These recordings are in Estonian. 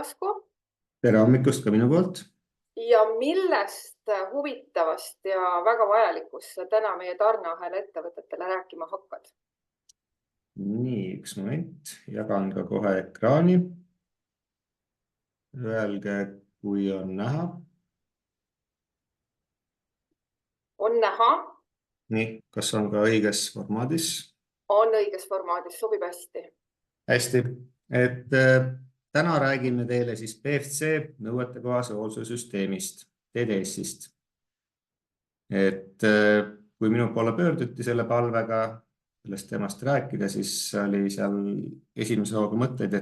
Lasku. Tere hommikust ka minu poolt. Ja millest huvitavast ja väga vajalikust sa täna meie tarneahela ettevõtetele rääkima hakkad? Nii, üks moment. Jagan ka kohe ekraani. Öelge, kui on näha. On näha. Nii, kas on ka õiges formaadis? On õiges formaadis, sobib hästi. Hästi, et täna räägime teile siis PFC nõuetekohase hoolduse süsteemist, TDS-ist. Et kui minu poole pöörduti selle palvega sellest teemast rääkida, siis oli seal esimese hooga mõtteid,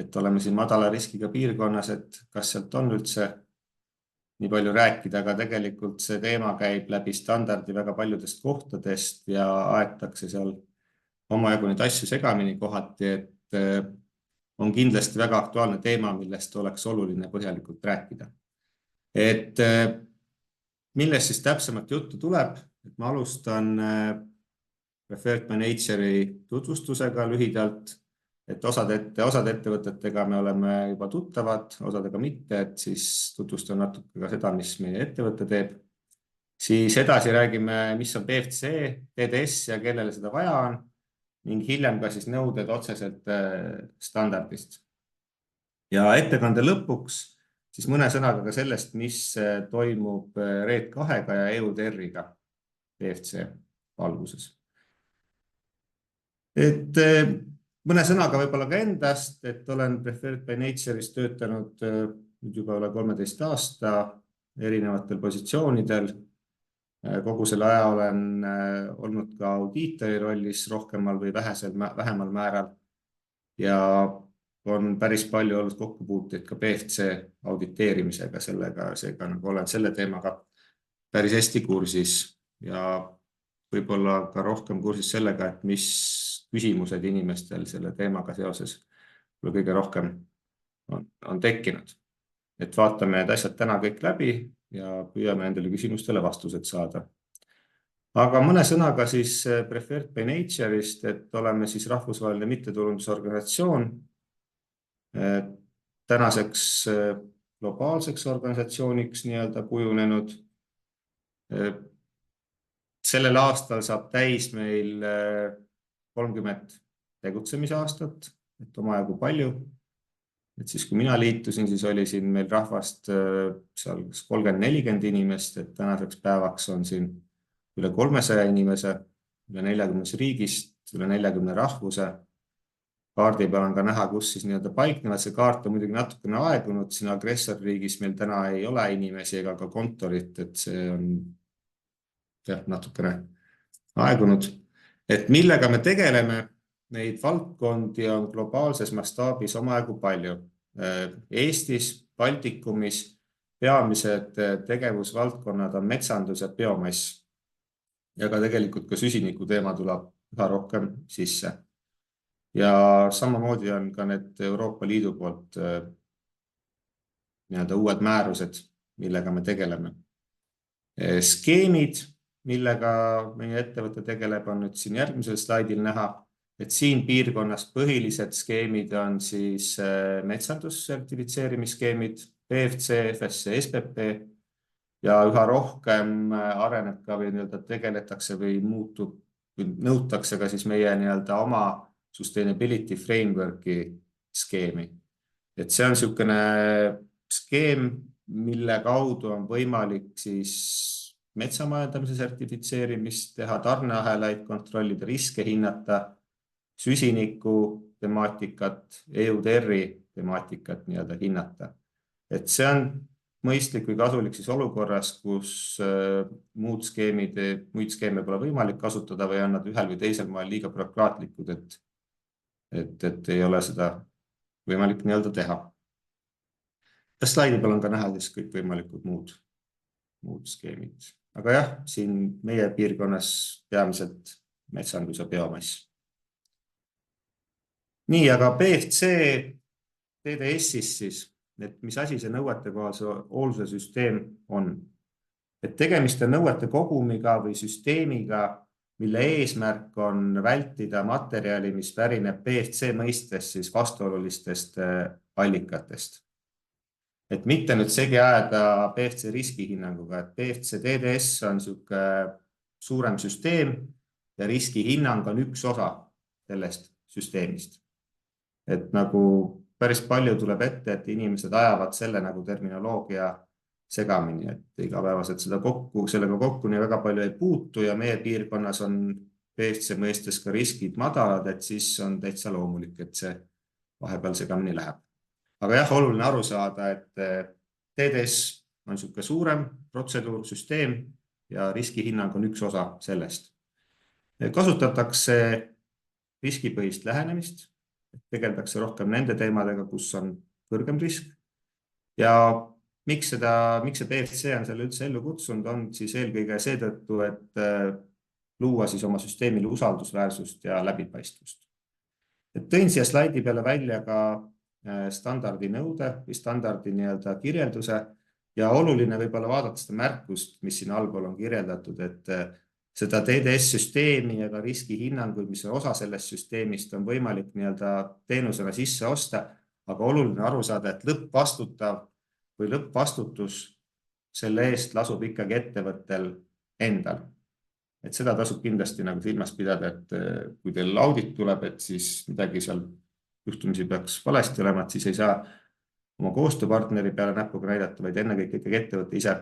et oleme siin madala riskiga piirkonnas, et kas sealt on üldse nii palju rääkida, aga tegelikult see teema käib läbi standardi väga paljudest kohtadest ja aetakse seal omajagu neid asju segamini kohati, et on kindlasti väga aktuaalne teema, millest oleks oluline põhjalikult rääkida. Et millest siis täpsemalt juttu tuleb, et ma alustan Preferred by Nature'i tutvustusega lühidalt, et osad ettevõtetega me oleme juba tuttavad, osadega mitte, et siis tutvustan natuke ka seda, mis meie ettevõte teeb. Siis edasi räägime, mis on PFC, TDS ja kellele seda vaja on, ning hiljem ka siis nõuded otseselt standardist. Ja ettekande lõpuks siis mõne sõnaga ka sellest, mis toimub RED 2-ga ja EUDR-iga PFC valguses. Et mõne sõnaga võib-olla ka endast, et olen Preferred by Nature'is töötanud nüüd juba üle 13 aasta erinevatel positsioonidel. Kogu selle aja olen olnud ka audiitori rollis rohkemal või vähemal määral ja on päris palju olnud kokkupuuteid ka PFC auditeerimisega, seega nagu olen selle teemaga päris hästi kursis ja võib-olla ka rohkem kursis sellega, et mis küsimused inimestel selle teemaga seoses kõige rohkem on tekkinud. Et vaatame need asjad täna kõik läbi ja püüame nendele küsimustele vastused saada. Aga mõne sõnaga siis Preferred by Nature'ist, et oleme siis rahvusvaheline mittetulundusorganisatsioon, tänaseks globaalseks organisatsiooniks nii-öelda kujunenud. Sellel aastal saab täis meil 30 tegutsemise aastat, et omajagu palju. Et siis kui mina liitusin, siis oli siin meil rahvast seal 30-40 inimest, et tänaseks päevaks on siin üle 300 inimese, üle 40 riigist, üle 40 rahvuse. Kaardi peal on ka näha, kus siis nii-öelda paiknevad. See kaart on muidugi natukene aegunud, siin agressorriigis meil täna ei ole inimesi ega ka kontorit, et see on natukene aegunud. Et millega me tegeleme, neid valdkondi on globaalses mastaabis omajagu palju. Eestis, Baltikumis peamised tegevusvaldkonnad on metsandus ja biomass. Ja ka tegelikult ka süsiniku teema tuleb üha rohkem sisse. Ja samamoodi on ka need Euroopa Liidu poolt uued määrused, millega me tegeleme. Skeemid, millega meie ettevõte tegeleb, on nüüd siin järgmisel slaidil näha, et siin piirkonnas põhilised skeemid on siis metsandussertifitseerimisskeemid, PFC, FSC, SPP ja üha rohkem areneb ka või tegeletakse või nõutakse ka siis meie oma sustainability framework'i skeemi. Et see on niisugune skeem, mille kaudu on võimalik siis metsamajandamise sertifitseerimist teha, tarneahelaid kontrollida, riske hinnata, süsiniku temaatikat, EUDR-i temaatikat hinnata. Et see on mõistlik või kasulik siis olukorras, kus muid skeeme pole võimalik kasutada või on nad ühel või teisel moel liiga bürokraatlikud, et ei ole seda võimalik teha. Slaidi peal on ka näha siis kõik võimalikud muud skeemid. Aga jah, siin meie piirkonnas peamiselt metsandus ja biomass. Nii, aga PFC TDS-is siis, et mis asi see nõuetekohase hoolduse süsteem on. Et tegemist on nõuete kogumiga või süsteemiga, mille eesmärk on vältida materjali, mis pärineb PFC mõistes siis vastuolulistest allikatest. Et mitte nüüd segi ajada PFC riskihinnanguga, et PFC TDS on niisugune suurem süsteem ja riskihinnang on üks osa sellest süsteemist. Et nagu päris palju tuleb ette, et inimesed ajavad selle nagu terminoloogia segamini, et igapäevaselt sellega kokku nii väga palju ei puutu ja meie piirkonnas on PFC mõistes ka riskid madalad, et siis on täitsa loomulik, et see vahepeal segamini läheb. Aga jah, oluline aru saada, et TDS on niisugune suurem protseduur, süsteem ja riskihinnang on üks osa sellest. Kasutatakse riskipõhist lähenemist, tegeldakse rohkem nende teemadega, kus on kõrgem risk. Ja miks see PFC on selle üldse ellu kutsunud, on siis eelkõige seetõttu, et luua siis oma süsteemile usaldusväärsust ja läbipaistvust. Tõin siia slaidi peale välja ka standardi nõude või standardi kirjelduse ja oluline võib-olla vaadata seda märkust, mis siin allpool on kirjeldatud, et seda TDS-süsteemi ja ka riskihinnanguid, mis on osa sellest süsteemist, on võimalik teenusena sisse osta, aga oluline aru saada, et lõppvastutav või lõppvastutus selle eest lasub ikkagi ettevõttel endal. Et seda tasub kindlasti silmas pidada, et kui teil audit tuleb, et siis midagi seal juhtumisi peaks valesti olema, et siis ei saa oma koostööpartneri peale näpuga näidata, vaid ennekõike ikkagi ettevõte ise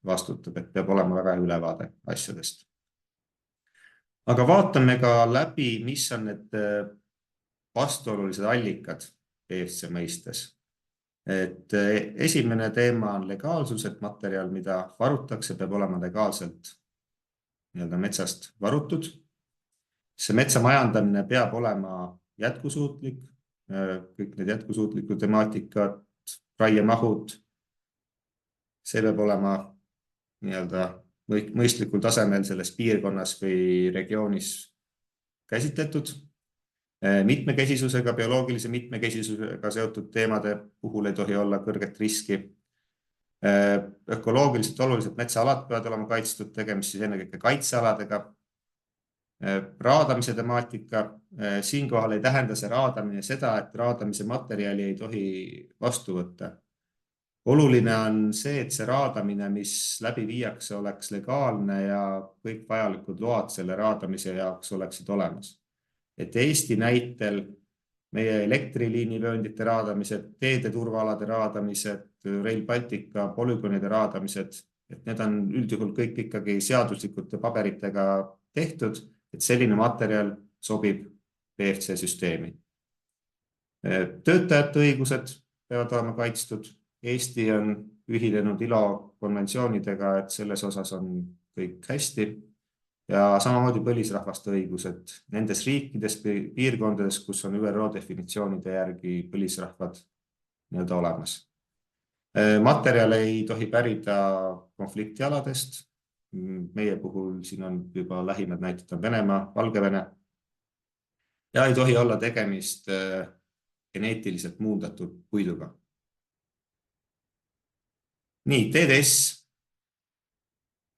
vastutab, et peab olema väga ülevaade asjadest. Aga vaatame ka läbi, mis on need vastuolulised allikad PFC mõistes. Et esimene teema on legaalsus, et materjal, mida varutakse, peab olema legaalselt metsast varutud. See metsa majandamine peab olema jätkusuutlik, kõik need jätkusuutliku temaatikad, raiemahud, see peab olema mõistlikul tasemel selles piirkonnas või regioonis käsitletud. Mitmekesisusega, bioloogilise mitmekesisusega seotud teemade puhul ei tohi olla kõrget riski. Ökoloogiliselt olulised metsaalad peavad olema kaitstud, tegemist siis ennekõike kaitsealadega. Raadamise temaatika, siinkohal ei tähenda see raadamine seda, et raadamise materjali ei tohi vastu võtta. Oluline on see, et see raadamine, mis läbi viiakse, oleks legaalne ja kõik vajalikud load selle raadamise jaoks oleksid olemas. Et Eesti näitel meie elektriliinivööndite raadamised, teede turvaalade raadamised, Rail Baltica polügoonide raadamised, et need on üldjuhul kõik ikkagi seaduslikute paberitega tehtud, et selline materjal sobib PFC süsteemi. Töötajate õigused peavad olema kaitstud. Eesti on ühinenud ILO konventsioonidega, et selles osas on kõik hästi. Ja samamoodi põlisrahvaste õigused nendes riikides, piirkondades, kus on ÜRO definitsioonide järgi põlisrahvad olemas. Materjal ei tohi pärida konfliktialadest. Meie puhul siin on juba lähimad näited on Venemaa, Valgevene. Ja ei tohi olla tegemist geneetiliselt muundatud puiduga. Nii, TDS.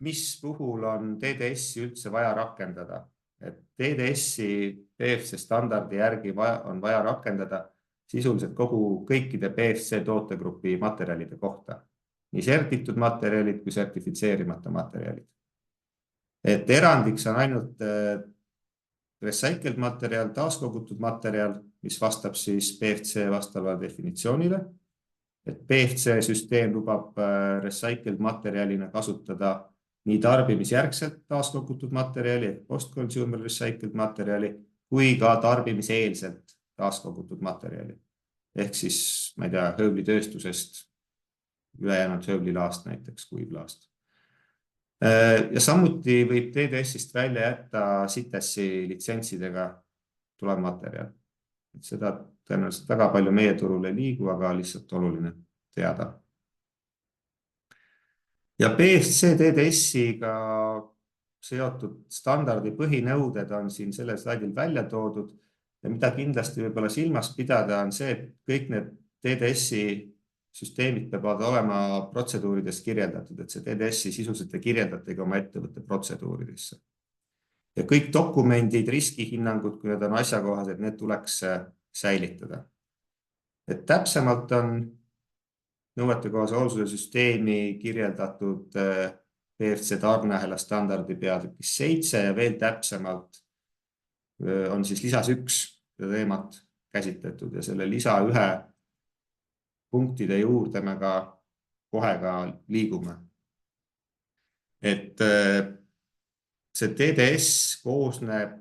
Mis puhul on TDS-i üldse vaja rakendada? Et TDS-i PFC standardi järgi on vaja rakendada sisuliselt kõikide PFC tootegrupi materjalide kohta. Nii sertitud materjalid kui sertifitseerimata materjalid. Et erandiks on ainult recycled materjal, taaskogutud materjal, mis vastab siis PFC vastavale definitsioonile. Et PFC süsteem lubab recycled materjalina kasutada nii tarbimisjärgselt taaskogutud materjali, post-consumer recycled materjali, kui ka tarbimiseelselt taaskogutud materjali. Ehk siis, ma ei tea, höövlitööstusest ülejäänud höövlilaast näiteks kuivlaast. Ja samuti võib TDS-ist välja jätta CITES-i litsentsidega tulev materjal. Seda tõenäoliselt väga palju meie turul ei liigu, aga lihtsalt oluline teada. Ja PFC TDS-iga seotud standardi põhinõuded on siin sellel slaidil välja toodud ja mida kindlasti võib-olla silmas pidada on see, et kõik need TDS-i süsteemid peavad olema protseduurides kirjeldatud, et see TDS-i sisuliselt ei kirjeldatagi oma ettevõtte protseduuridesse. Ja kõik dokumendid, riskihinnangud, kui need on asjakohased, need tuleks säilitada. Et täpsemalt on nõuetekohase hoolsuse süsteemi kirjeldatud PFC tarneahela standardi peatükis 7 ja veel täpsemalt on siis lisas 1 seda teemat käsitletud ja selle lisa 1 punktide juurde me ka kohe liigume. Et see TDS koosneb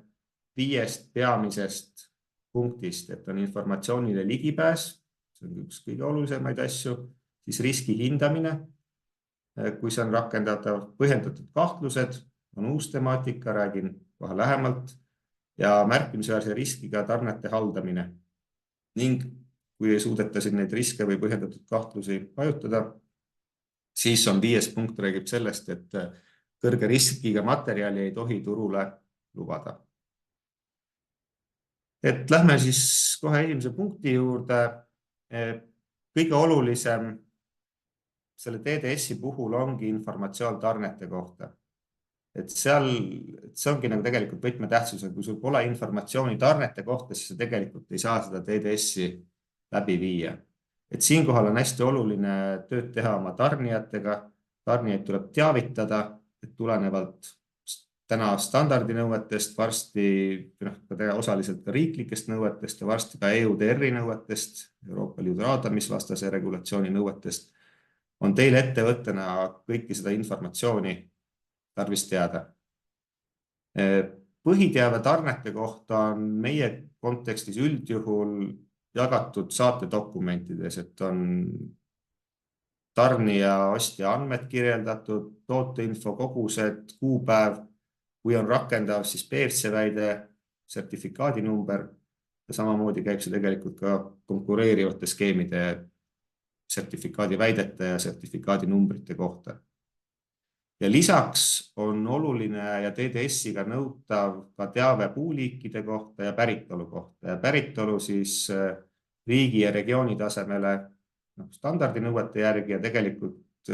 5 peamisest punktist, et on informatsioonile ligipääs, see on üks kõige olulisemaid asju, siis riski hindamine, kui see on rakendatav, põhjendatud kahtlused, on uus temaatika, räägin kohe lähemalt, ja märkimisväärse riskiga tarnete haldamine. Ning kui ei suudeta siin neid riske või põhjendatud kahtlusi hajutada, siis on 5. punkt räägib sellest, et kõrge riskiga materjali ei tohi turule lubada. Et lähme siis kohe esimese punkti juurde. Kõige olulisem selle TDS-i puhul ongi informatsioon tarnete kohta. Et see ongi nagu tegelikult võtmetähtsusega, kui sul pole informatsiooni tarnete kohta, siis sa tegelikult ei saa seda TDS-i läbi viia. Et siinkohal on hästi oluline tööd teha oma tarnijatega. Tarnijaid tuleb teavitada, et tulenevalt täna standardinõuetest, varsti osaliselt ka riiklikest nõuetest ja varsti ka EUDR-i nõuetest, Euroopa Liidu raadamisvastase regulatsiooni nõuetest, on teil ettevõttena kõiki seda informatsiooni tarvis teada. Põhiteave tarnete kohta on meie kontekstis üldjuhul jagatud saatedokumentides, et on tarnija ostja andmed kirjeldatud, tooteinfo kogused, kuupäev, kui on rakendav, siis PFC väide, sertifikaadi number ja samamoodi käib see tegelikult ka konkureerivate skeemide sertifikaadi väidete ja sertifikaadi numbrite kohta. Ja lisaks on oluline ja TDS-iga nõutav ka teave puuliikide kohta ja päritolu kohta. Ja päritolu siis riigi ja regiooni tasemele standardinõuete järgi ja tegelikult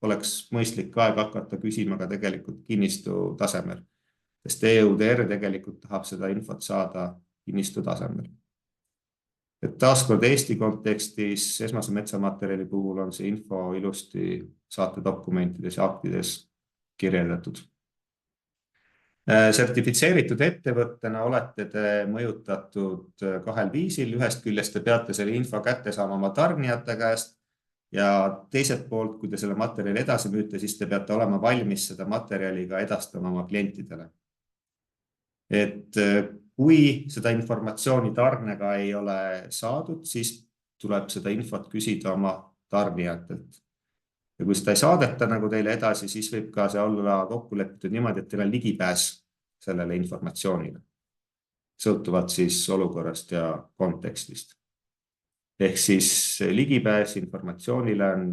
oleks mõistlik aeg hakata küsima ka tegelikult kinnistu tasemel, sest EUDR tegelikult tahab seda infot saada kinnistu tasemel. Et taaskord Eesti kontekstis esmase metsamaterjali puhul on see info ilusti saatedokumentides ja aktides kirjeldatud. Sertifitseeritud ettevõttena olete te mõjutatud 2 viisil. Ühest küljest te peate selle info kätte saama oma tarnijate käest ja teiselt poolt, kui te selle materjali edasi müüte, siis te peate olema valmis seda materjali ka edastama oma klientidele. Et kui seda informatsiooni tarnega ei ole saadud, siis tuleb seda infot küsida oma tarnijatelt. Ja kui seda ei saadeta nagu teile edasi, siis võib ka see olla kokku lepitud niimoodi, et teil on ligipääs sellele informatsioonile, sõltuvalt siis olukorrast ja kontekstist. Ehk siis ligipääs informatsioonile on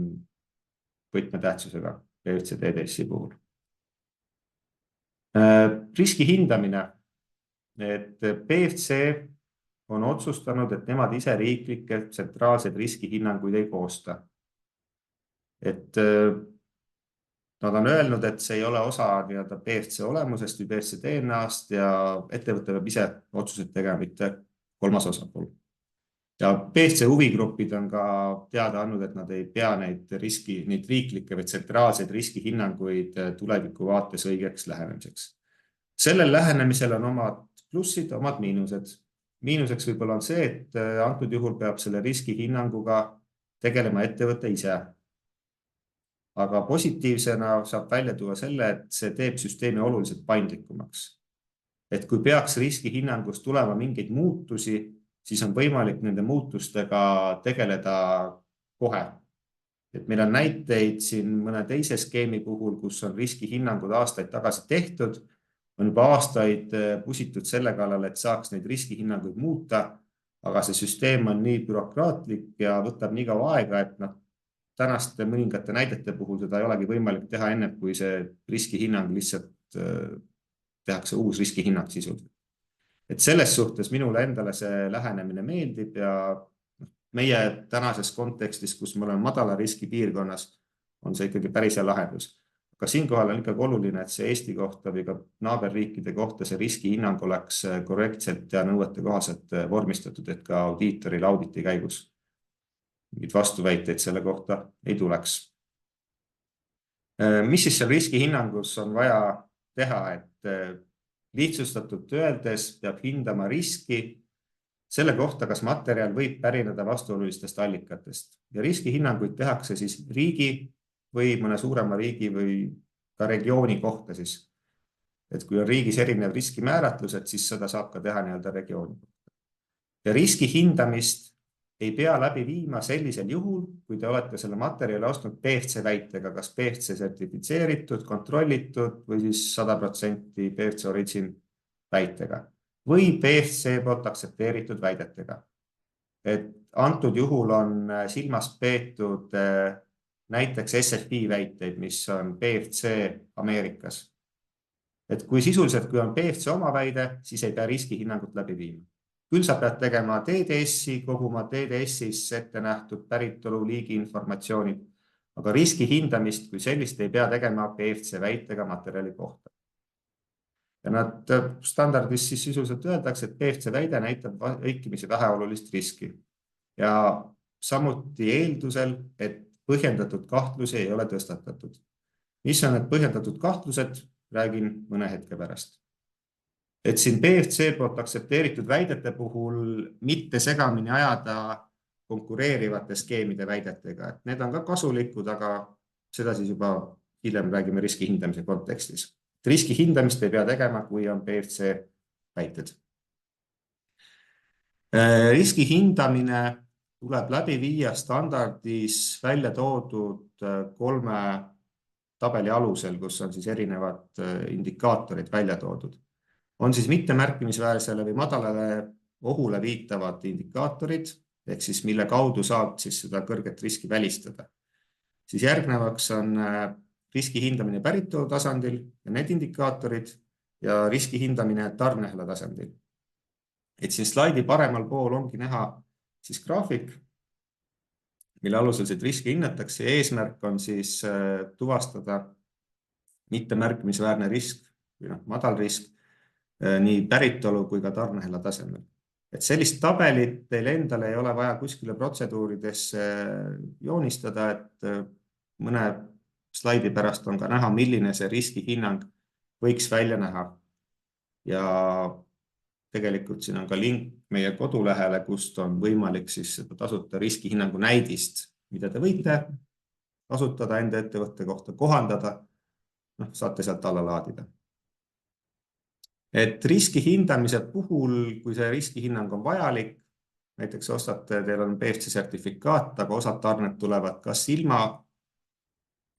võtmetähtsusega PFC TDS-i puhul. Riski hindamine. Et PFC on otsustanud, et nemad ise riiklikke tsentraalseid riskihinnanguid ei koosta. Et nad on öelnud, et see ei ole osa PFC olemusest või PFC DNA-st ja ettevõte peab ise otsused tegema, mitte kolmas osapool. Ja PFC huvigrupid on ka teada andnud, et nad ei pea neid riiklikke või tsentraalseid riskihinnanguid tuleviku vaates õigeks lähenemiseks. Sellel lähenemisel on omad plussid, omad miinused. Miinuseks võib-olla on see, et antud juhul peab selle riskihinnanguga tegelema ettevõte ise. Aga positiivsena saab välja tuua selle, et see teeb süsteemi oluliselt paindlikumaks. Et kui peaks riskihinnangust tulema mingeid muutusi, siis on võimalik nende muutustega tegeleda kohe. Et meil on näiteid siin mõne teise skeemi puhul, kus on riskihinnangud aastaid tagasi tehtud, on juba aastaid pusitud selle kallal, et saaks neid riskihinnanguid muuta, aga see süsteem on nii bürokraatlik ja võtab nii kaua aega, et tänaste mõningate näidete puhul seda ei olegi võimalik teha enne, kui see riskihinnang lihtsalt tehakse uus riskihinnang sisuliselt. Et selles suhtes minule endale see lähenemine meeldib ja meie tänases kontekstis, kus me oleme madala riski piirkonnas, on see ikkagi päris hea lahendus. Aga siinkohal on ikkagi oluline, et see Eesti kohta või ka naaberriikide kohta see riskihinnang oleks korrektselt ja nõuete kohaselt vormistatud, et ka audiitoril auditi käigus mingeid vastuväiteid selle kohta ei tuleks. Mis siis seal riskihinnangus on vaja teha, et lihtsustatult öeldes peab hindama riski selle kohta, kas materjal võib pärineda vastuolulistest allikatest ja riskihinnanguid tehakse siis riigi või mõne suurema riigi või ka regiooni kohta siis. Et kui on riigis erinev riskimääratlus, et siis seda saab ka teha nii-öelda regiooni kohta. Ja riski hindamist ei pea läbi viima sellisel juhul, kui te olete selle materjali ostnud PFC väitega, kas PFC sertifitseeritud, kontrollitud või siis 100% PFC origin väitega või PFC poolt aktsepteeritud väidetega. Et antud juhul on silmas peetud näiteks SFI väiteid, mis on PFC Ameerikas. Et kui sisuliselt, kui on PFC oma väide, siis ei pea riskihinnangut läbi viima. Küll sa pead tegema TDS-i, koguma TDS-is ette nähtud päritolu liigi informatsioonid, aga riski hindamist kui sellist ei pea tegema PFC väitega materjali kohta. Ja nad standardis siis sisuliselt öeldakse, et PFC väide näitab vaikimisi väheolulist riski. Ja samuti eeldusel, et põhjendatud kahtlusi ei ole tõstatatud. Mis on need põhjendatud kahtlused? Räägin mõne hetke pärast. Et siin PFC poolt aktsepteeritud väidete puhul mitte segamini ajada konkureerivate skeemide väidetega. Et need on ka kasulikud, aga seda siis juba hiljem räägime riski hindamise kontekstis. Riski hindamist ei pea tegema, kui on PFC väited. Riski hindamine tuleb läbi viia standardis välja toodud 3 tabeli alusel, kus on siis erinevad indikaatorid välja toodud. On siis mittemärkimisväärsele või madalale ohule viitavad indikaatorid, ehk siis mille kaudu saab siis seda kõrget riski välistada. Siis järgnevaks on riski hindamine päritolu tasandil ja need indikaatorid ja riski hindamine tarneahela tasandil. Et siin slaidi paremal pool ongi näha siis graafik, mille alusel seda riski hinnatakse ja eesmärk on siis tuvastada mittemärkimisväärne risk või madal risk nii päritolu kui ka tarneahela tasemel. Et sellist tabelit teil endale ei ole vaja kuskile protseduuridesse joonistada, et mõne slaidi pärast on ka näha, milline see riskihinnang võiks välja näha. Ja tegelikult siin on ka link meie kodulehele, kust on võimalik siis seda tasuta riskihinnangu näidist, mida te võite kasutada enda ettevõtte kohta, kohandada, saate sealt alla laadida. Et riski hindamise puhul, kui see riskihinnang on vajalik, näiteks ostate, teil on PFC sertifikaat, aga osad tarned tulevad kas ilma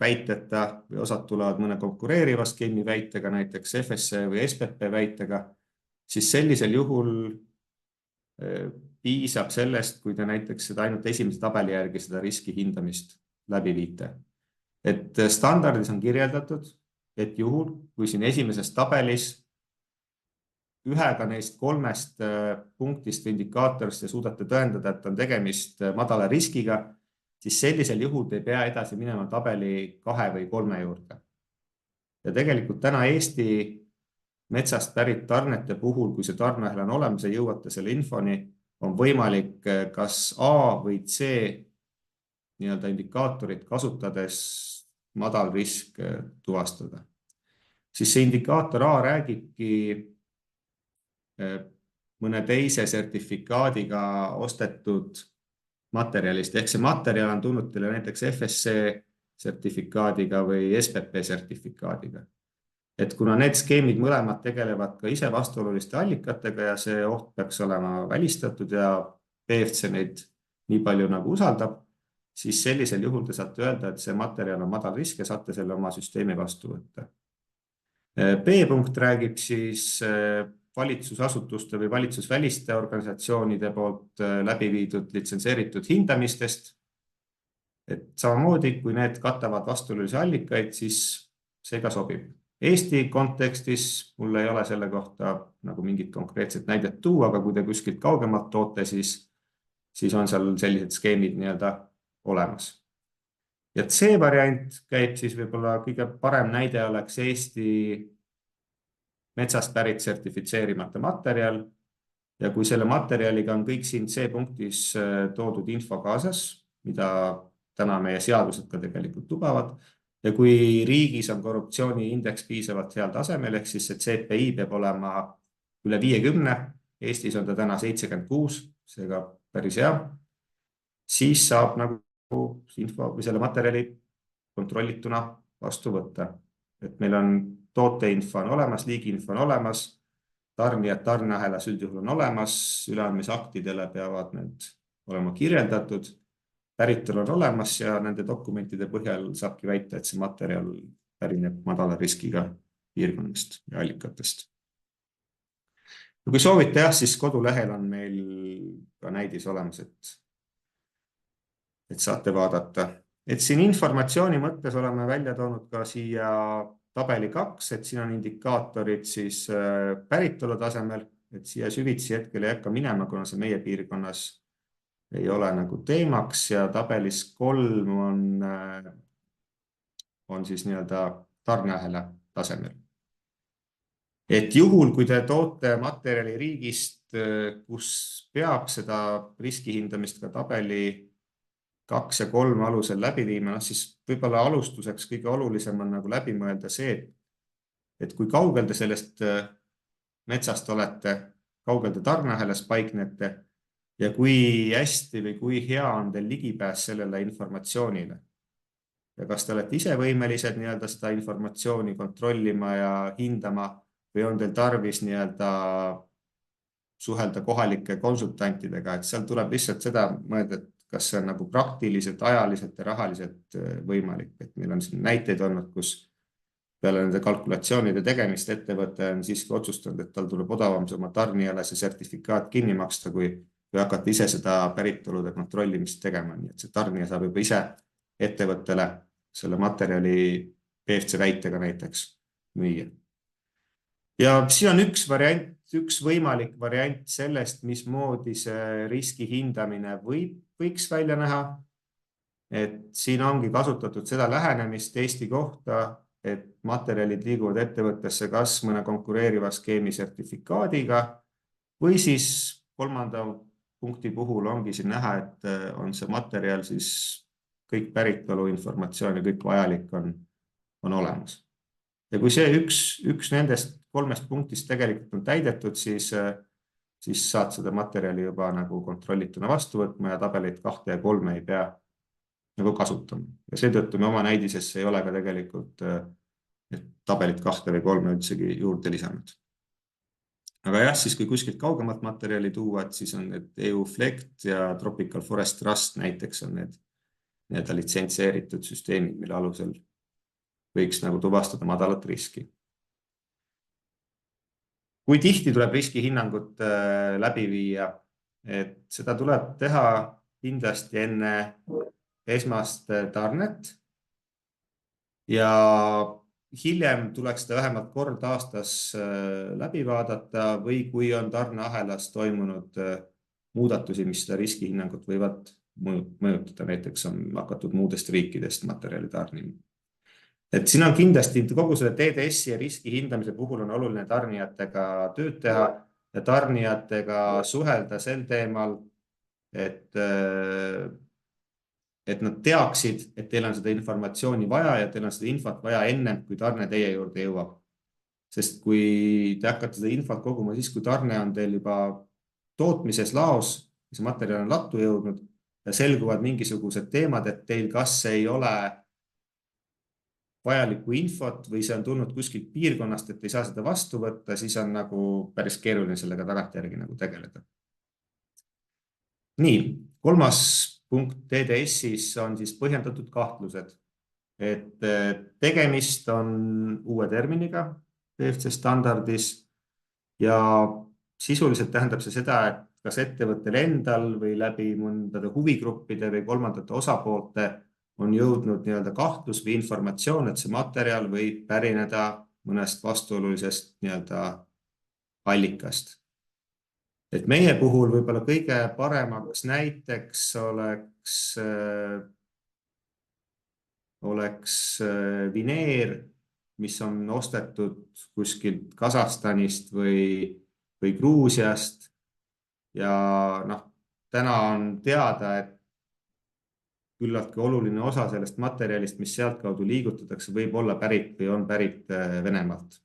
väiteta või osad tulevad mõne konkureeriva skeemi väitega, näiteks FSC või SPP väitega, siis sellisel juhul piisab sellest, kui te näiteks seda ainult esimese tabeli järgi seda riski hindamist läbi viite. Et standardis on kirjeldatud, et juhul, kui siin esimeses tabelis ühega neist 3 punktist või indikaatorist ja suudate tõendada, et on tegemist madala riskiga, siis sellisel juhul te ei pea edasi minema tabeli 2 või 3 juurde. Ja tegelikult täna Eesti metsast pärit tarnete puhul, kui see tarneahel on olemas ja jõuate selle infoni, on võimalik kas A või C nii-öelda indikaatorit kasutades madal risk tuvastada. Siis see indikaator A räägibki mõne teise sertifikaadiga ostetud materjalist. Ehk see materjal on tulnud teile näiteks FSC sertifikaadiga või SPP sertifikaadiga. Et kuna need skeemid mõlemad tegelevad ka ise vastuoluliste allikatega ja see oht peaks olema välistatud ja PFC neid nii palju nagu usaldab, siis sellisel juhul te saate öelda, et see materjal on madal risk ja saate selle oma süsteemi vastu võtta. B-punkt räägib siis valitsusasutuste või valitsusväliste organisatsioonide poolt läbi viidud litsenseeritud hindamistest. Et samamoodi, kui need katavad vastuolulisi allikaid, siis see ka sobib. Eesti kontekstis mul ei ole selle kohta nagu mingit konkreetset näidet tuua, aga kui te kuskilt kaugemalt toote, siis on seal sellised skeemid nii-öelda olemas. Ja C-variant käib siis võib-olla kõige parem näide oleks Eesti metsast pärit sertifitseerimata materjal. Ja kui selle materjaliga on kõik siin C-punktis toodud info kaasas, mida täna meie seadused ka tegelikult lubavad. Ja kui riigis on korruptsiooniindeks piisavalt heal tasemel, ehk siis see CPI peab olema üle 50, Eestis on ta täna 76, seega päris hea, siis saab nagu info või selle materjali kontrollituna vastu võtta. Et meil on tooteinfo on olemas, liigiinfo on olemas, tarnijad tarneahelas üldjuhul on olemas, üleandmisaktidele peavad need olema kirjeldatud, päritolu on olemas ja nende dokumentide põhjal saabki väita, et see materjal pärineb madala riskiga piirkonnast ja allikatest. Kui soovite, jah, siis kodulehel on meil ka näidis olemas, et saate vaadata. Et siin informatsiooni mõttes oleme välja toonud ka siia tabeli 2, et siin on indikaatorid siis päritolu tasemel, et siia süvitsi hetkel ei hakka minema, kuna see meie piirkonnas ei ole nagu teemaks ja tabelis 3 on siis nii-öelda tarneahela tasemel. Et juhul, kui te toote materjali riigist, kus peab seda riskihindamist ka tabeli 2 ja 3 alusel läbi viima, siis võib-olla alustuseks kõige olulisem on nagu läbi mõelda see, et kui kaugel te sellest metsast olete, kaugel te tarneahelas paiknete ja kui hästi või kui hea on teil ligipääs sellele informatsioonile. Ja kas te olete ise võimelised nii-öelda seda informatsiooni kontrollima ja hindama või on teil tarvis nii-öelda suhelda kohalike konsultantidega, et seal tuleb lihtsalt seda mõelda, et kas see on nagu praktiliselt, ajaliselt ja rahaliselt võimalik. Et meil on siin näiteid olnud, kus peale nende kalkulatsioonide tegemist ettevõte on siiski otsustanud, et tal tuleb odavam oma tarnijale see sertifikaat kinni maksta, kui hakata ise seda päritolude kontrollimist tegema. Nii et see tarnija saab juba ise ettevõttele selle materjali PFC väitega näiteks müüa. Ja siin on üks võimalik variant sellest, mismoodi see riski hindamine võiks välja näha. Et siin ongi kasutatud seda lähenemist Eesti kohta, et materjalid liiguvad ettevõttesse kas mõne konkureeriva skeemi sertifikaadiga või siis 3. punkti puhul ongi siin näha, et on see materjal siis kõik päritolu informatsioon ja kõik vajalik on olemas. Ja kui see üks nendest 3 punktist tegelikult on täidetud, siis saad seda materjali juba nagu kontrollituna vastu võtma ja tabelit 2 ja 3 ei pea nagu kasutama. Ja seetõttu me oma näidisesse ei ole ka tegelikult tabelit 2 või 3 üldsegi juurde lisanud. Aga jah, siis kui kuskilt kaugemalt materjali tuua, et siis on need EUFLECT ja Tropical Forest Trust näiteks on need litsentseeritud süsteemid, mille alusel võiks nagu tuvastada madalat riski. Kui tihti tuleb riskihinnangut läbi viia, et seda tuleb teha kindlasti enne esmast tarnet ja hiljem tuleks seda vähemalt kord aastas läbi vaadata või kui on tarneahelas toimunud muudatusi, mis seda riskihinnangut võivad mõjutada, näiteks on hakatud muudest riikidest materjali tarnima. Et siin on kindlasti kogu selle TDS ja riski hindamise puhul on oluline tarnijatega tööd teha ja tarnijatega suhelda sel teemal, et nad teaksid, et teil on seda informatsiooni vaja ja teil on seda infot vaja enne, kui tarne teie juurde jõuab. Sest kui te hakkate seda infot koguma, siis kui tarne on teil juba tootmises laos, see materjal on lattu jõudnud ja selguvad mingisugused teemad, et teil kas ei ole vajalikku infot või see on tulnud kuskilt piirkonnast, et ei saa seda vastu võtta, siis on nagu päris keeruline sellega tagantjärgi nagu tegeleda. Nii, 3. punkt TDS-is on siis põhjendatud kahtlused, et tegemist on uue terminiga PFC standardis ja sisuliselt tähendab see seda, et kas ettevõttel endal või läbi mõndade huvigruppide või kolmandate osapoolte on jõudnud nii-öelda kahtlus või informatsioon, et see materjal võib pärineda mõnest vastuolulisest nii-öelda allikast. Et meie puhul võib-olla kõige paremaks näiteks oleks vineer, mis on ostetud kuskilt Kasahstanist või Gruusiast ja täna on teada, et küllaltki oluline osa sellest materjalist, mis sealtkaudu liigutatakse, võib olla pärit või on pärit Venemaalt.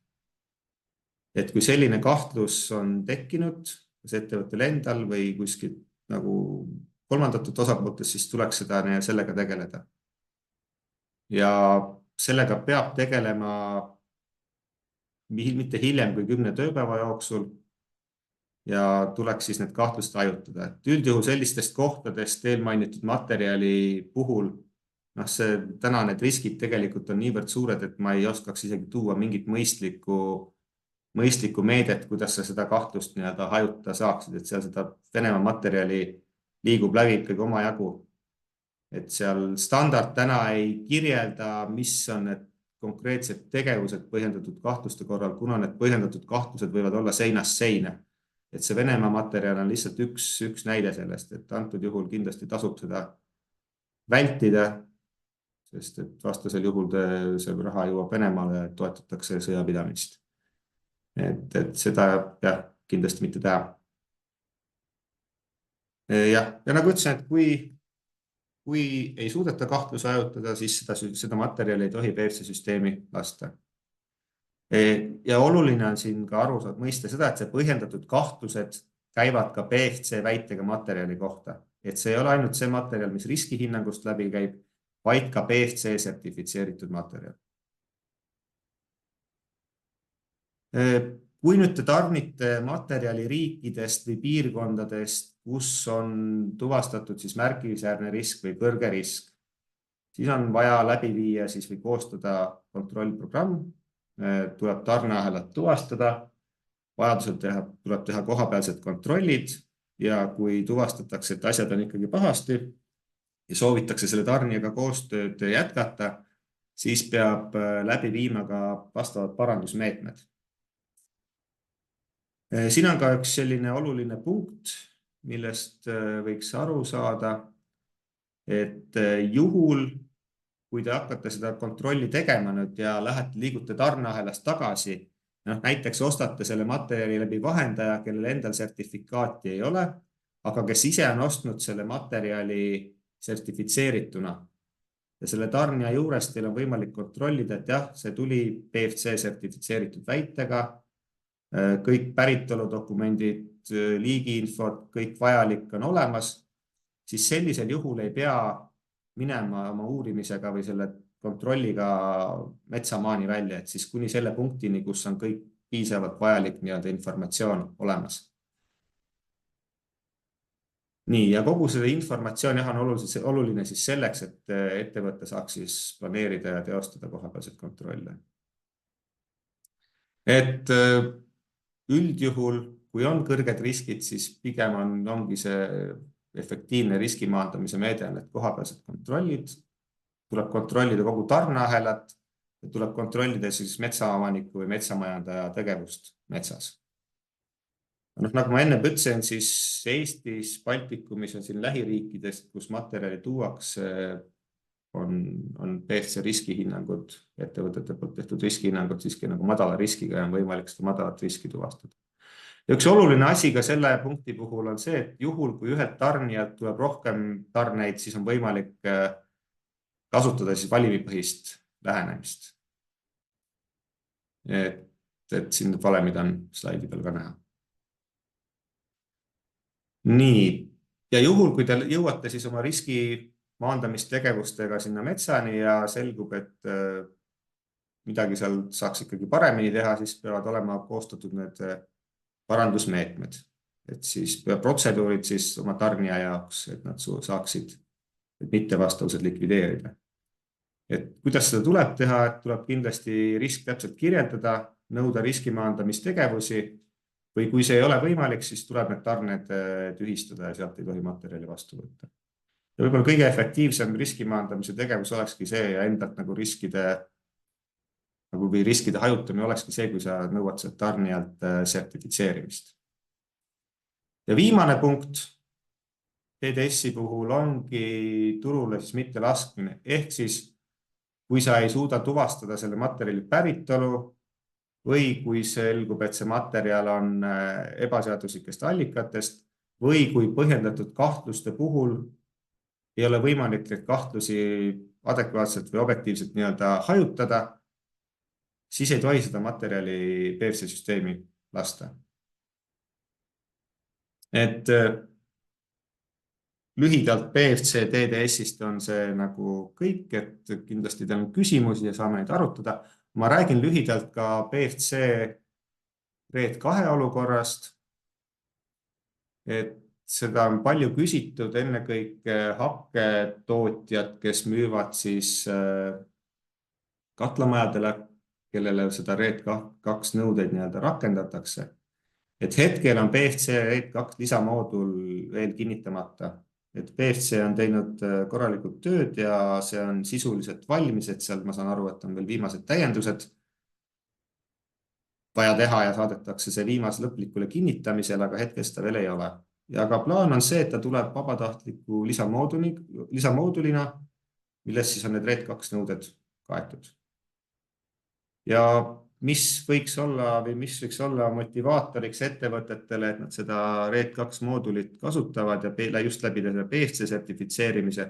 Et kui selline kahtlus on tekkinud, kas ettevõttel endal või kuskilt nagu kolmandatut osapooltest, siis tuleks sellega tegeleda. Ja sellega peab tegelema mitte hiljem kui 10 tööpäeva jooksul ja tuleks siis need kahtlused hajutada. Et üldjuhul sellistest kohtadest eelmainitud materjali puhul, täna need riskid tegelikult on niivõrd suured, et ma ei oskaks isegi tuua mingit mõistlikku meedet, kuidas sa seda kahtlust hajutada saaksid, et seal seda Venemaa materjali liigub läbi ikkagi omajagu. Et seal standard täna ei kirjelda, mis on need konkreetsed tegevused põhjendatud kahtluste korral, kuna need põhjendatud kahtlused võivad olla seinast seina. Et see Venemaa materjal on lihtsalt üks näide sellest, et antud juhul kindlasti tasub seda vältida, sest et vastasel juhul see raha jõuab Venemaale ja toetatakse sõjapidamist. Et seda kindlasti mitte teha. Ja nagu ütlesin, et kui ei suudeta kahtluse hajutada, siis seda materjali ei tohi PFC süsteemi lasta. Ja oluline on siin ka mõista seda, et see põhjendatud kahtlused käivad ka PFC väitega materjali kohta. Et see ei ole ainult see materjal, mis riskihinnangust läbi käib, vaid ka PFC sertifitseeritud materjal. Kui nüüd te tarnite materjali riikidest või piirkondadest, kus on tuvastatud siis märkimisväärne risk või kõrge risk, siis on vaja läbi viia või koostada kontrollprogramm, tuleb tarneahelad tuvastada, vajadusel tuleb teha kohapealsed kontrollid ja kui tuvastatakse, et asjad on ikkagi pahasti ja soovitakse selle tarnijaga koostööd jätkata, siis peab läbi viima ka vastavad parandusmeetmed. Siin on ka üks selline oluline punkt, millest võiks aru saada, et juhul, kui te hakkate seda kontrolli tegema nüüd ja liigute tarneahelast tagasi, näiteks ostate selle materjali läbi vahendaja, kellel endal sertifikaati ei ole, aga kes ise on ostnud selle materjali sertifitseerituna ja selle tarnija juures teil on võimalik kontrollida, et jah, see tuli PFC sertifitseeritud väitega, kõik päritoludokumendid, liigiinfod, kõik vajalik on olemas, siis sellisel juhul ei pea minema oma uurimisega või selle kontrolliga metsamaani välja, et siis kuni selle punktini, kus on kõik piisavalt vajalik informatsioon olemas. Nii, ja kogu selle informatsioon on oluline siis selleks, et ettevõte saaks siis planeerida ja teostada kohapealset kontrolle. Et üldjuhul, kui on kõrged riskid, siis pigem ongi see efektiivne riskimaandamise meede, et kohapealsed kontrollid, tuleb kontrollida kogu tarneahelat ja tuleb kontrollida siis metsaomaniku või metsamajandaja tegevust metsas. Nagu ma enne ütlesin, siis Eestis, Baltikumis on siin lähiriikidest, kus materjali tuuakse, on PFC riskihinnangud, ettevõtete poolt tehtud riskihinnangud siiski nagu madala riskiga ja on võimalik seda madalat riski tuvastada. Ja üks oluline asi ka selle punkti puhul on see, et juhul, kui ühelt tarnijalt tuleb rohkem tarneid, siis on võimalik kasutada siis valimipõhist lähenemist. Et siin valemid on slaidi peal ka näha. Nii, ja juhul, kui te jõuate siis oma riski maandamistegevustega sinna metsani ja selgub, et midagi seal saaks ikkagi paremini teha, siis peavad olema koostatud need parandusmeetmed. Et siis protseduurid siis oma tarnija jaoks, et nad saaksid mittevastavused likvideerida. Et kuidas seda tuleb teha, et tuleb kindlasti risk täpselt kirjeldada, nõuda riskimaandamistegevusi või kui see ei ole võimalik, siis tuleb need tarned tühistada ja sealt ei tohi materjali vastu võtta. Ja võib-olla kõige efektiivsem riskimaandamise tegevus olekski see ja endalt nagu riskide hajutamine olekski see, kui sa nõuad sealt tarnijalt sertifitseerimist. Ja viimane punkt TDS-i puhul ongi turule siis mitte laskmine. Ehk siis, kui sa ei suuda tuvastada selle materjali päritolu või kui selgub, et see materjal on ebaseaduslikest allikatest või kui põhjendatud kahtluste puhul ei ole võimalik neid kahtlusi adekvaatselt või objektiivselt nii-öelda hajutada, siis ei tohi seda materjali PFC süsteemi lasta. Et lühidalt PFC TDS-ist on see nagu kõik, et kindlasti teil on küsimusi ja saame neid arutada. Ma räägin lühidalt ka PFC RED 2 olukorrast. Et seda on palju küsitud, ennekõike hakketootjad, kes müüvad siis katlamajadele, kellele seda RED 2 nõudeid nii-öelda rakendatakse. Et hetkel on PFC RED 2 lisamoodul veel kinnitamata. Et PFC on teinud korralikult tööd ja see on sisuliselt valmis, et seal ma saan aru, et on veel viimased täiendused vaja teha ja saadetakse see viimase lõplikule kinnitamisele, aga hetkel seda veel ei ole. Ja ka plaan on see, et ta tuleb vabatahtliku lisamoodulina, milles siis on need RED 2 nõuded kaetud. Ja mis võiks olla motivaatoriks ettevõtetele, et nad seda RED 2 moodulit kasutavad ja just läbi PFC sertifitseerimise.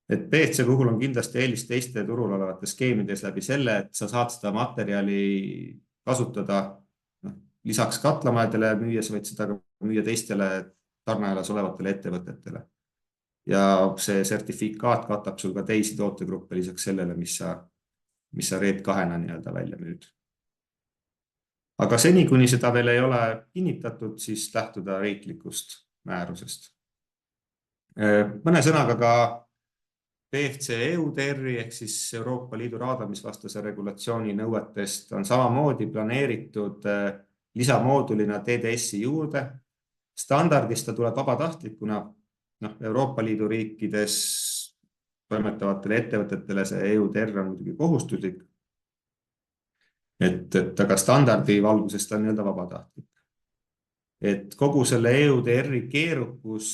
Et PFC puhul on kindlasti eelis teiste turul olevate skeemides läbi selle, et sa saad seda materjali kasutada lisaks katlamajadele müües, võid seda müüa teistele tarneahelas olevatele ettevõtetele. Ja see sertifikaat katab sul ka teisi tootegruppe lisaks sellele, mis sa RED 2-na nii-öelda välja müüd. Aga seni, kuni seda veel ei ole kinnitatud, siis lähtuda riiklikust määrusest. Mõne sõnaga ka PFC EUDR-i ehk siis Euroopa Liidu raadamisvastase regulatsiooni nõuetest on samamoodi planeeritud lisamoodulina TDS-i juurde. Standardis ta tuleb vabatahtlikuna, Euroopa Liidu riikides toimetavatele ettevõtetele see EUDR on muidugi kohustuslik. Aga standardi valguses ta on nii-öelda vabatahtlik. Et kogu selle EUDR-i keerukus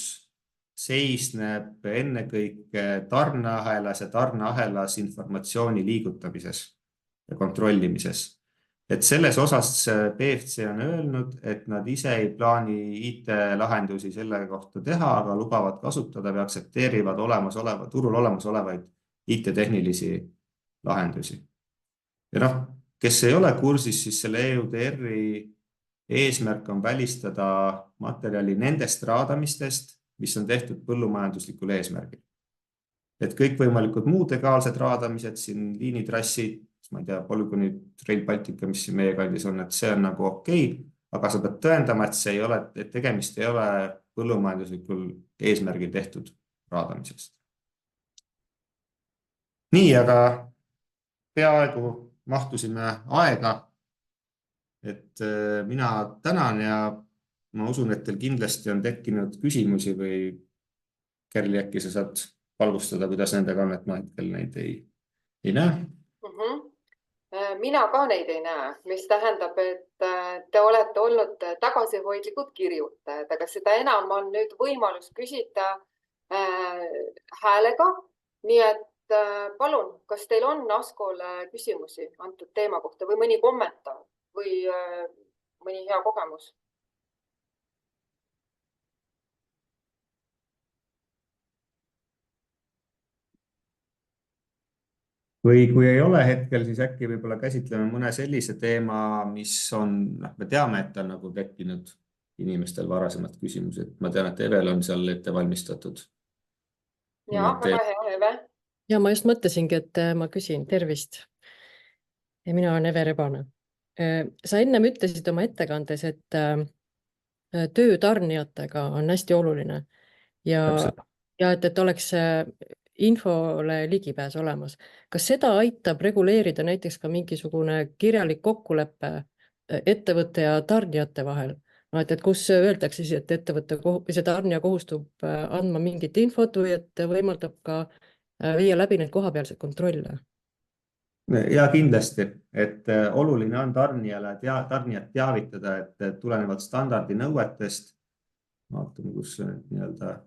seisneb ennekõike tarneahelas ja tarneahelas informatsiooni liigutamises ja kontrollimises. Et selles osas PFC on öelnud, et nad ise ei plaani IT-lahendusi selle kohta teha, aga lubavad kasutada või aktsepteerivad turul olemasolevaid IT-tehnilisi lahendusi. Ja kes ei ole kursis, siis selle EUDR-i eesmärk on välistada materjali nendest raadamistest, mis on tehtud põllumajanduslikul eesmärgil. Et kõik võimalikud muud legaalsed raadamised, siin liinitrassid, ma ei tea, polügoonid, Rail Baltica, mis meie kandis on, et see on nagu okei, aga sa pead tõendama, et tegemist ei ole põllumajanduslikul eesmärgil tehtud raadamisest. Nii, aga peaaegu mahtusime aega, et mina tänan ja ma usun, et teil kindlasti on tekkinud küsimusi või Kerli, äkki sa saad valgustada, kuidas nendega on, et ma hetkel neid ei näe. Mina ka neid ei näe, mis tähendab, et te olete olnud tagasihoidlikud kirjutajad, aga seda enam on nüüd võimalus küsida häälega. Nii et palun, kas teil on Askole küsimusi antud teema kohta või mõni kommentaar või mõni hea kogemus? Või kui ei ole hetkel, siis äkki võib-olla käsitleme mõne sellise teema, mis on, me teame, et on nagu tekkinud inimestel varasemad küsimused. Ma tean, et Evel on seal ette valmistatud. Ja, väga hea, Eve. Ja ma just mõtlesingi, et ma küsin tervist. Ja mina olen Eve Rebane. Sa ennem ütlesid oma ettekandes, et töö tarnijatega on hästi oluline ja et oleks infole ligipääs olemas. Kas seda aitab reguleerida näiteks ka mingisugune kirjalik kokkulepe ettevõtte ja tarnijate vahel? Et kus öeldakse siis, et ettevõtte see tarnija kohustub andma mingit infot või et võimaldab ka viia läbi neid kohapealseid kontrolle? Ja kindlasti, et oluline on tarnijat teavitada, et tulenevalt standardi nõuetest, vaatame, kus nii-öelda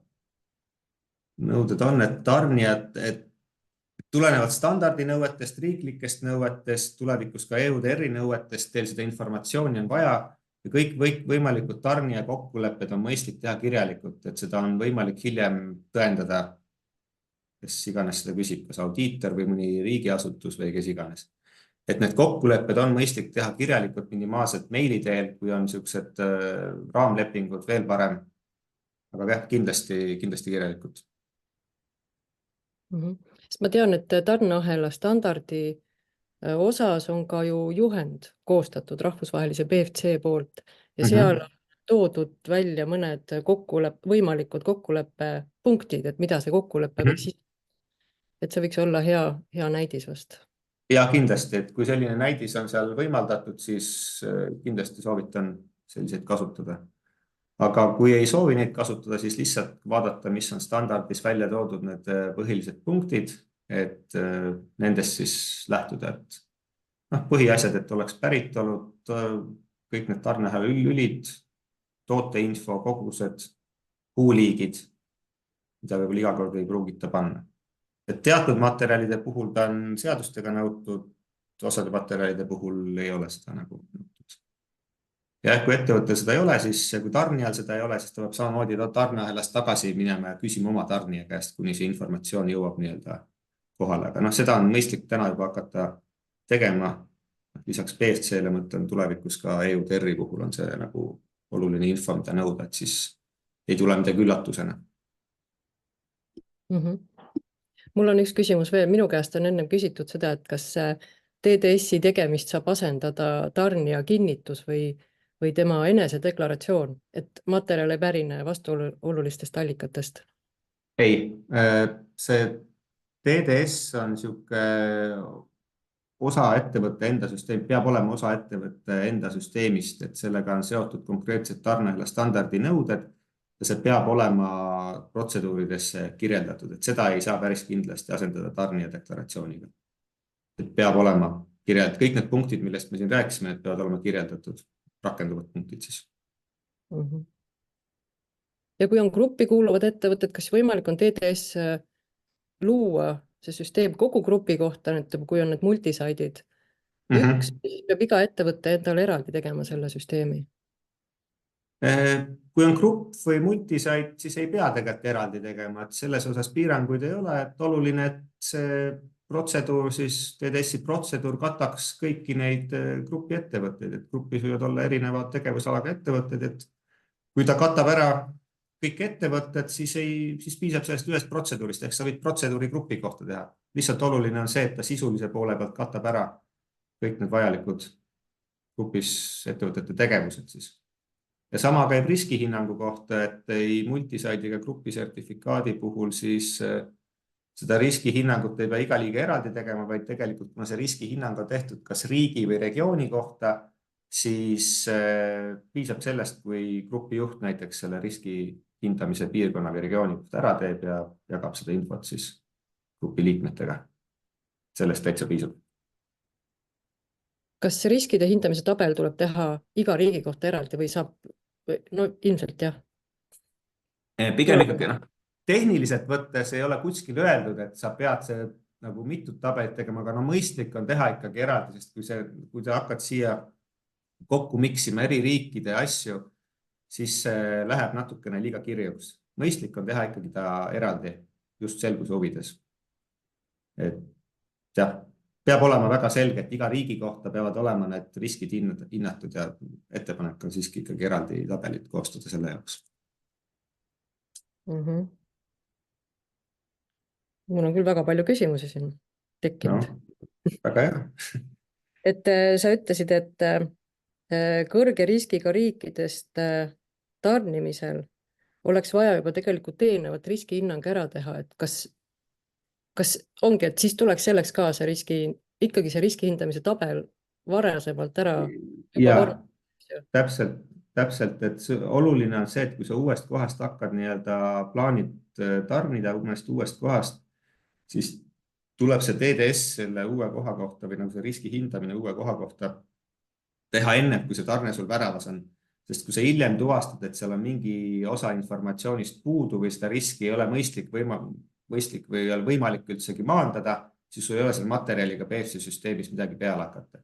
nõuded on, et tarnijad, et tulenevalt standardi nõuetest, riiklikest nõuetest, tulevikus ka EUDR-i nõuetest, teil seda informatsiooni on vaja ja kõik võimalikud tarnija kokkulepped on mõistlik teha kirjalikult, et seda on võimalik hiljem tõendada kes iganes seda küsib, kas audiitor või mõni riigiasutus või kes iganes. Et need kokkulepped on mõistlik teha kirjalikult minimaalselt meili teel, kui on niisugused raamlepingud veel parem. Aga jah, kindlasti kirjalikult. Sest ma tean, et tarneahela standardi osas on ka ju juhend koostatud rahvusvahelise BFC poolt ja seal on toodud välja mõned võimalikud kokkuleppepunktid, et mida see kokkulepe võiks siis, et see võiks olla hea näidis vast. Ja kindlasti, et kui selline näidis on seal võimaldatud, siis kindlasti soovitan selliseid kasutada. Aga kui ei soovi neid kasutada, siis lihtsalt vaadata, mis on standardis välja toodud need põhilised punktid, et nendest siis lähtuda, et põhiasjad, et oleks päritolud, kõik need tarneahela lülid, tooteinfo, kogused, puuliigid, mida võib-olla iga kord ei pruugita panna. Et teatud materjalide puhul ta on seadustega nõutud, osade materjalide puhul ei ole seda nagu nõutud. Ja kui ettevõttel seda ei ole, siis kui tarnijal seda ei ole, siis ta peab samamoodi tarneahelast tagasi minema ja küsima oma tarnija käest, kuni see informatsioon jõuab nii-öelda kohale. Aga seda on mõistlik täna juba hakata tegema. Lisaks BFC-le mõtlen tulevikus ka EUTR-i puhul on see nagu oluline info, mida nõuda, et siis ei tule midagi üllatusena. Mul on üks küsimus veel. Minu käest on ennem küsitud seda, et kas TDS-i tegemist saab asendada tarnija kinnitus või tema enesedeklaratsioon, et materjal ei pärine vastuolulistest allikatest? Ei, see TDS on niisugune osa ettevõtte enda süsteem, peab olema osa ettevõtte enda süsteemist, et sellega on seotud konkreetsed tarneahela standardi nõuded ja see peab olema protseduuridesse kirjeldatud, et seda ei saa päris kindlasti asendada tarnija deklaratsiooniga. Et peab olema kirjeldatud, kõik need punktid, millest me siin rääkisime, need peavad olema kirjeldatud, rakenduvad punktid siis. Ja kui on gruppi kuuluvad ettevõtted, kas võimalik on TDS luua see süsteem kogu grupi kohta, kui on need multisaidid? Üks peab iga ettevõtte endale eraldi tegema selle süsteemi? Kui on grupp või multisaid, siis ei pea tegelikult eraldi tegema, et selles osas piiranguid ei ole, et oluline, et see protseduur, siis TDS-i protseduur kataks kõiki neid grupi ettevõtteid, et grupis võivad olla erinevad tegevusalaga ettevõtted, et kui ta katab ära kõik ettevõtted, siis piisab sellest ühest protseduurist, ehk sa võid protseduuri grupi kohta teha. Lihtsalt oluline on see, et ta sisulise poole pealt katab ära kõik need vajalikud grupis ettevõtete tegevused siis. Ja sama käib riskihinnangu kohta, et ei multisaidi ega grupi sertifikaadi puhul siis seda riskihinnangut ei pea iga liige eraldi tegema, vaid tegelikult, kuna see riskihinnang on tehtud kas riigi või regiooni kohta, siis piisab sellest, kui grupi juht näiteks selle riski hindamise piirkonna või regiooni kohta ära teeb ja jagab seda infot siis grupi liikmetega. Sellest täitsa piisab. Kas riskide hindamise tabel tuleb teha iga riigi kohta eraldi või saab? No ilmselt jah. Pigem ikkagi, tehniliselt võttes ei ole kuskil öeldud, et sa pead see nagu mitut tabelit tegema, aga mõistlik on teha ikkagi eraldi, sest kui sa hakkad siia kokku miksima eri riikide asju, siis läheb natukene liiga kirjuks. Mõistlik on teha ikkagi ta eraldi just selguse huvides. Et jah, peab olema väga selge, et iga riigi kohta peavad olema need riskid hinnatud ja ettepanek on siiski ikkagi eraldi tabelit koostada selle jaoks. Mul on küll väga palju küsimusi siin tekkinud. Väga hea. Et sa ütlesid, et kõrge riskiga riikidest tarnimisel oleks vaja juba tegelikult eelnevat riskihinnang ära teha, et kas ongi, et siis tuleks selleks ka ikkagi see riskihindamise tabel varasemalt ära? Ja, täpselt, et oluline on see, et kui sa uuest kohast hakkad plaanid tarnida uuest kohast, siis tuleb see TDS selle uue koha kohta või see riski hindamine uue koha kohta teha enne, kui see tarne sul väravas on. Sest kui sa hiljem tuvastad, et seal on mingi osa informatsioonist puudu või seda riski ei ole mõistlik või ei ole võimalik üldsegi maandada, siis sul ei ole selle materjaliga BFC süsteemis midagi peale hakata.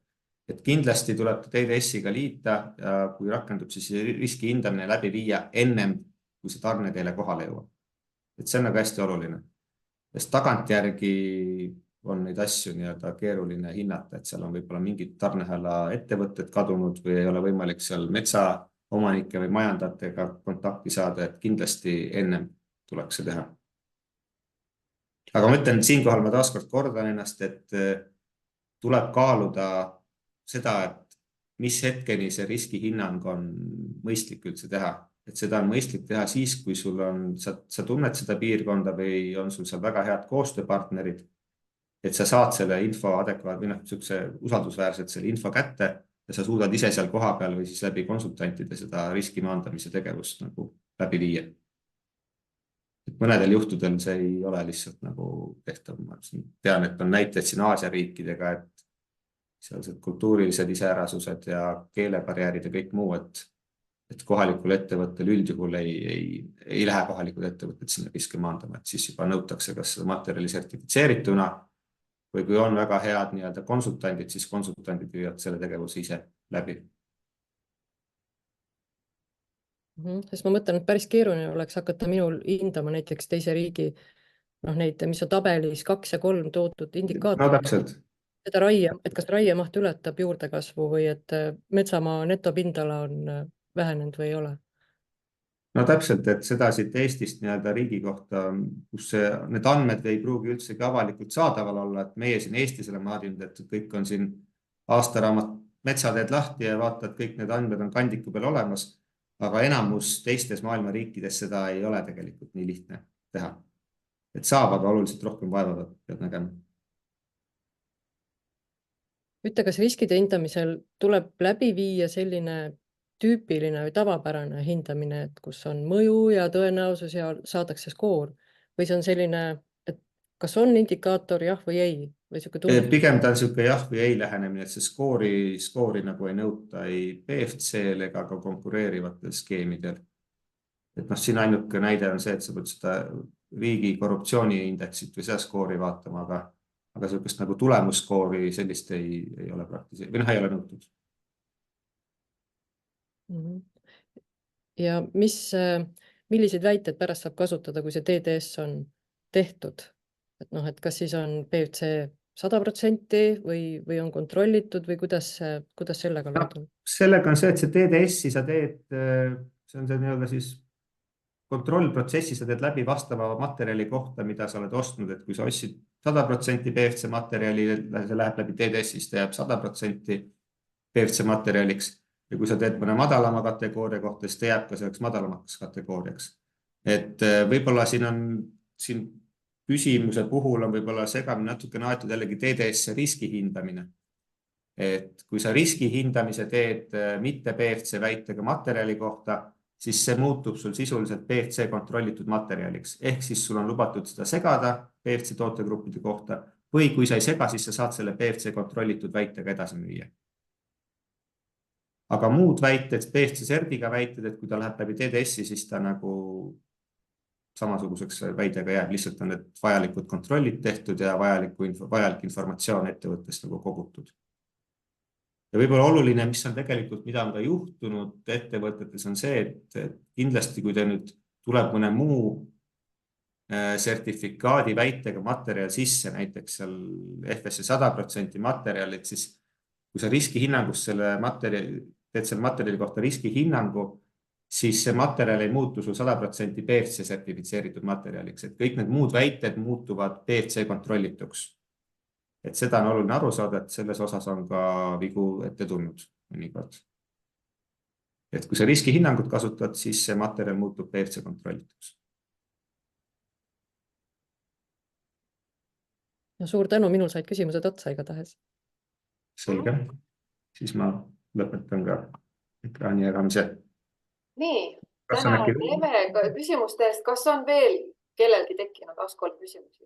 Et kindlasti tuleb TDS-iga liita ja kui rakendub, siis riski hindamine läbi viia ennem, kui see tarne teile kohale jõuab. Et see on hästi oluline. sest tagantjärgi on neid asju nii-öelda keeruline hinnata, et seal on võib-olla mingid tarnehala ettevõtted kadunud või ei ole võimalik seal metsaomanike või majandajatega kontakti saada, et kindlasti ennem tuleks see teha. Aga ma ütlen, siinkohal ma taaskord kordan ennast, et tuleb kaaluda seda, et mis hetkeni see riskihinnang on mõistlik üldse teha. Et seda on mõistlik teha siis, kui sul on, sa tunned seda piirkonda või on sul seal väga head koostööpartnerid, et sa saad selle info adekvaat või usaldusväärselt selle info kätte ja sa suudad ise seal kohapeal või siis läbi konsultantide seda riski maandamise tegevust nagu läbi viia. Et mõnedel juhtudel see ei ole lihtsalt nagu tehtav. Ma tean, et on näiteid siin Aasia riikidega, et sealsed kultuurilised iseärasused ja keelebarjäärid ja kõik muu, et kohalikul ettevõttel üldjuhul ei lähe kohalikud ettevõtted sinna riske maandama, et siis juba nõutakse kas seda materjali sertifitseerituna või kui on väga head nii-öelda konsultandid, siis konsultandid viivad selle tegevuse ise läbi. Sest ma mõtlen, et päris keeruline oleks hakata minul hindama näiteks teise riigi, neid, mis on tabelis 2 ja 3 toodud indikaatorid. No täpselt. Seda et kas raiemaht ületab juurdekasvu või et metsamaa netopindala on vähenenud või ei ole? No täpselt, et seda siit Eestist nii-öelda riigi kohta, kus need andmed ei pruugi üldsegi avalikult saadaval olla, et meie siin Eestis oleme harjunud, et kõik on siin aastaraamat metsateed lahti ja vaata, et kõik need andmed on kandiku peal olemas, aga enamus teistes maailma riikides seda ei ole tegelikult nii lihtne teha. Et saab, aga oluliselt rohkem vaeva pead nägema. Ütle, kas riskide hindamisel tuleb läbi viia selline tüüpiline või tavapärane hindamine, et kus on mõju ja tõenäosus ja saadakse skoor või see on selline, et kas on indikaator jah või ei? Või pigem ta on selline jah või ei lähenemine, et see skoori nagu ei nõuta ei PFC-l ega ka konkureerivatel skeemidel. Et siin ainuke näide on see, et sa pead seda riigi korruptsiooniindeksit või seda skoori vaatama, aga sellist nagu tulemusskoori sellist ei ole või ei ole nõutud. Ja milliseid väiteid pärast saab kasutada, kui see TDS on tehtud? Et kas siis on PFC 100% või on kontrollitud või kuidas sellega lood on? Sellega on see, et see TDS-i sa teed, see on see nii-öelda siis kontrollprotsessi, sa teed läbi vastava materjali kohta, mida sa oled ostnud, et kui sa ostsid 100% PFC materjali, see läheb läbi TDS-ist, ta jääb 100% PFC materjaliks ja kui sa teed mõne madalama kategooria kohta, siis ta jääb ka selleks madalamaks kategooriaks. Et võib-olla siin küsimuse puhul on võib-olla segamini natukene aetud jällegi TDS riski hindamine. Et kui sa riski hindamise teed mitte PFC väitega materjali kohta, siis see muutub sul sisuliselt PFC kontrollitud materjaliks. Ehk siis sul on lubatud seda segada PFC tootegruppide kohta või kui sa ei sega, siis sa saad selle PFC kontrollitud väitega edasi müüa. Aga muud väited, PFC serdiga väited, et kui ta läheb läbi TDS-i, siis ta nagu samasuguseks väidega jääb, lihtsalt on need vajalikud kontrollid tehtud ja vajalik informatsioon ettevõttest nagu kogutud. Ja võib-olla oluline, mis on tegelikult, mida on ka juhtunud ettevõtetes, on see, et kindlasti, kui te nüüd tuleb mõne muu sertifikaadi väitega materjal sisse, näiteks seal FSC 100% materjalid, siis kui sa riskihinnangus teed selle materjali kohta riskihinnangu, siis see materjal ei muutu sul 100% PFC sertifitseeritud materjaliks, et kõik need muud väited muutuvad PFC kontrollituks. Et seda on oluline aru saada, et selles osas on ka vigu ette tulnud mõnikord. Et kui sa riskihinnangut kasutad, siis see materjal muutub PFC kontrollituks. No suur tänu, minul said küsimused otsa igatahes. Selge. Siis ma lõpetan ka ekraani jagamise. Nii, tänan Eve küsimuste eest. Kas on veel kellelgi tekkinud Askol küsimusi?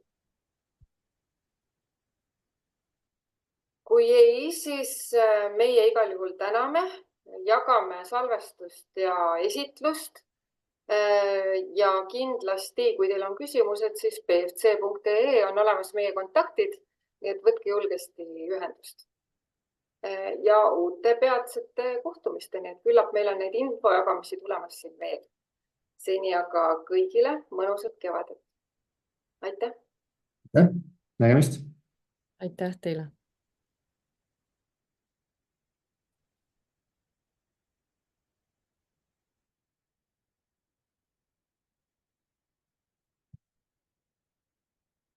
Kui ei, siis meie igal juhul täname, jagame salvestust ja esitlust. Ja kindlasti, kui teil on küsimused, siis pfc.ee on olemas meie kontaktid, nii et võtke julgesti ühendust. Ja uute peatsete kohtumisteni, et küllap meil on neid infojagamisi tulemas siin veel. Seni aga kõigile mõnusat kevadet. Aitäh! nägemist. aitäh teile.